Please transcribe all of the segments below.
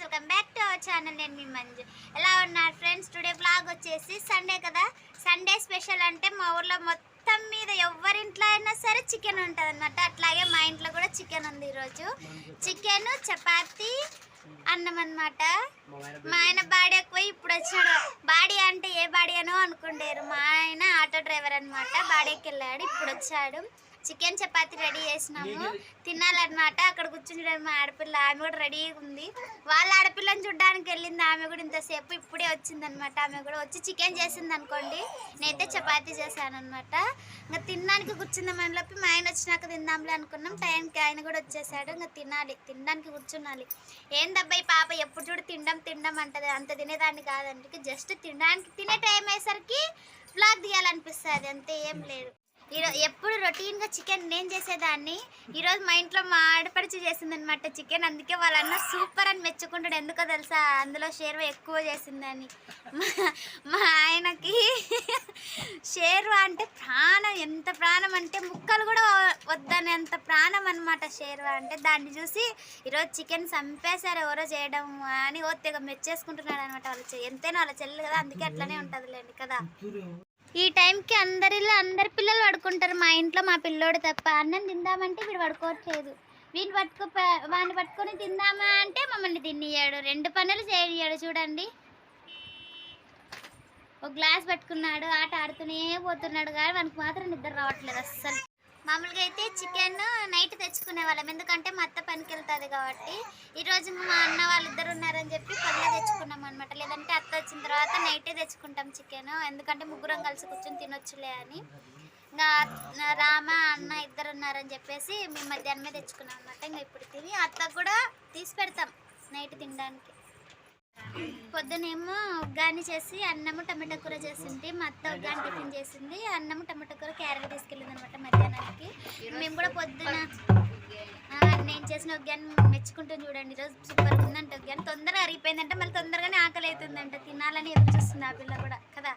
Friends, welcome back to our channel. నేను మీ మంజు. ఎలా ఉన్నారు ఫ్రెండ్స్? టుడే బ్లాగ్ వచ్చేసి సండే కదా. సండే స్పెషల్ అంటే మా ఊర్లో మొత్తం మీద ఎవరింట్లో అయినా సరే చికెన్ ఉంటుంది అనమాట. అట్లాగే మా ఇంట్లో కూడా చికెన్ ఉంది ఈరోజు. చికెన్, చపాతి, అన్నం అనమాట. మా ఆయన బాడీ ఎక్కువ ఇప్పుడు వచ్చాడు. బాడీ అంటే ఏ బాడీ అనో అనుకుంటారు. మా ఆయన ఆటో డ్రైవర్ అనమాట. బాడీకి వెళ్ళాడు, ఇప్పుడు వచ్చాడు. చికెన్ చపాతి రెడీ చేసినాము, తినాలన్నమాట. అక్కడ కూర్చుని మా ఆడపిల్ల, ఆమె కూడా రెడీగా ఉంది. వాళ్ళ ఆడపిల్లని చూడడానికి వెళ్ళింది ఆమె కూడా. ఇంతసేపు ఇప్పుడే వచ్చిందనమాట. ఆమె కూడా వచ్చి చికెన్ చేసింది అనుకోండి, నేనైతే చపాతీ చేశాను అనమాట. ఇంకా తినడానికి కూర్చుందామనిలోపు మా ఆయన వచ్చినాక తిందాంలే అనుకున్నాం. టైంకి ఆయన కూడా వచ్చేసాడు. ఇంకా తినాలి, తినడానికి కూర్చున్నాలి. ఏందబ్బాయి పాప ఎప్పుడు చూడు తినడం అంటది. అంత తినేదాన్ని కాదండి, జస్ట్ తినడానికి తినే టైం అయ్యేసరికి బ్లాగ్ తీయాలనిపిస్తుంది, అంతే, ఏం లేదు. ఈరోజు ఎప్పుడు రొటీన్గా చికెన్ నేను చేసేదాన్ని. ఈరోజు మా ఇంట్లో మా ఆడపడిచి చేసిందనమాట చికెన్. అందుకే వాళ్ళన్న సూపర్ అని మెచ్చుకుంటాడు. ఎందుకో తెలుసా? అందులో షేర్వా ఎక్కువ చేసిందని. మా ఆయనకి షేర్వా అంటే ప్రాణం. ఎంత ప్రాణం అంటే ముక్కలు కూడా వద్దనే అంత ప్రాణం అనమాట షేర్వా అంటే. దాన్ని చూసి ఈరోజు చికెన్ చంపేశారు ఎవరో చేయడం అని తెగ మెచ్చేసుకుంటున్నాడు అనమాట. వాళ్ళు ఎంతైనా వాళ్ళ చెల్లి కదా, అందుకే అట్లనే ఉంటుందిలేండి కదా. ఈ టైంకి అందరి పిల్లలు పడుకుంటారు. మా ఇంట్లో మా పిల్లోడు తప్ప. అన్నం తిందామంటే వీడు పడుకోవట్లేదు. వాడిని పట్టుకొని తిందామా అంటే మమ్మల్ని తినియ్యాడు. రెండు పనులు చేయడు చూడండి. ఒక గ్లాస్ పట్టుకున్నాడు, ఆట ఆడుతూనే పోతున్నాడు, కానీ వానికి మాత్రం నిద్ర రావట్లేదు అస్సలు. మామూలుగా అయితే చికెన్ నైట్ తెచ్చుకునే వాళ్ళం, ఎందుకంటే మా అత్త పనికి వెళ్తుంది కాబట్టి. ఈరోజు మా అన్న వాళ్ళిద్దరు ఉన్నారని చెప్పి పనిలో తెచ్చుకున్నాం అనమాట. లేదంటే అత్త వచ్చిన తర్వాత నైటే తెచ్చుకుంటాం చికెన్, ఎందుకంటే ముగ్గురం కలిసి కూర్చొని తినొచ్చులే అని. ఇంకా రామ అన్న ఇద్దరు ఉన్నారని చెప్పేసి మేము మధ్యాహ్నమే తెచ్చుకున్నాం అనమాట. ఇంకా ఇప్పుడు తిని అత్తకు కూడా తీసి పెడతాం నైట్ తినడానికి. పొద్దునేమో ఉగ్గాని చేసి అన్నము టమాటా కూర చేసింది. మా అత్త ఉగ్గాని టిఫిన్ చేసింది, అన్నము టమాటా కూర క్యారెట్ తీసుకెళ్ళింది అనమాట మధ్యాహ్నానికి. మేము కూడా పొద్దున నేను చేసిన ఉగ్గాని మెచ్చుకుంటాం చూడండి. ఈరోజు సూపర్గా ఉందంట ఉగ్గాని. తొందరగా అరిగిపోయిందంటే మళ్ళీ తొందరగానే ఆకలి అవుతుందంట. తినాలని ఎదురు చూస్తుంది ఆ పిల్ల కూడా కదా.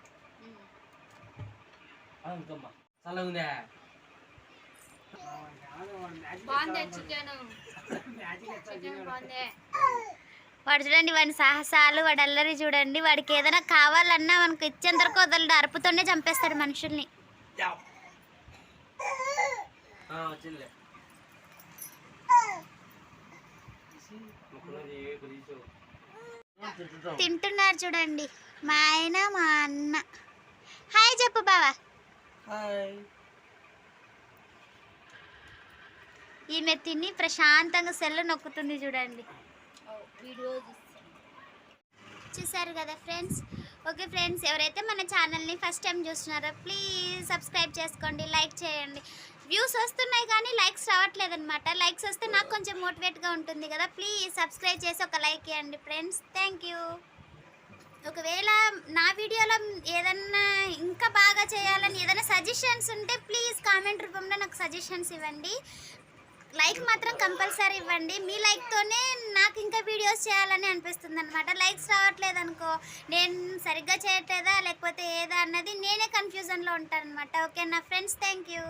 వాడు చూడండి, వాడి సాహసాలు, వాడి అల్లరి చూడండి. వాడికి ఏదైనా కావాలన్నా మనకు ఇచ్చేంత వరకు వదలడు. అరుపుతోనే చంపేస్తాడు మనుషుల్ని. తింటున్నారు చూడండి మా ఆయన మా అన్న. హాయ్ చెప్పు బావా. ఈమె తిని ప్రశాంతంగా సెల్లు నొక్కుతుంది చూడండి. చూసారు కదా ఫ్రెండ్స్. ఓకే ఫ్రెండ్స్, ఎవరైతే మన ఛానల్ని ఫస్ట్ టైం చూస్తున్నారో ప్లీజ్ సబ్స్క్రైబ్ చేసుకోండి, లైక్ చేయండి. వ్యూస్ వస్తున్నాయి కానీ లైక్స్ రావట్లేదు అనమాట. లైక్స్ వస్తే నాకు కొంచెం మోటివేట్గా ఉంటుంది కదా. ప్లీజ్ సబ్స్క్రైబ్ చేసి ఒక లైక్ ఇవ్వండి ఫ్రెండ్స్. Thank you. ఒకవేళ నా వీడియోలో ఏదన్నా ఇంకా బాగా చేయాలని ఏదైనా సజెషన్స్ ఉంటే ప్లీజ్ కామెంట్ రూపంలో నాకు సజెషన్స్ ఇవ్వండి. లైక్ మాత్రం కంపల్సరీ ఇవ్వండి. మీ లైక్తోనే నాకు ఇంకా వీడియోస్ చేయాలని అనిపిస్తుంది అనమాట. లైక్స్ రావట్లేదు అనుకో, నేను సరిగ్గా చేయట్లేదా లేకపోతే ఏదా అన్నది నేనే కన్ఫ్యూజన్లో ఉంటాను అనమాట. ఓకే నా ఫ్రెండ్స్, థ్యాంక్ యూ.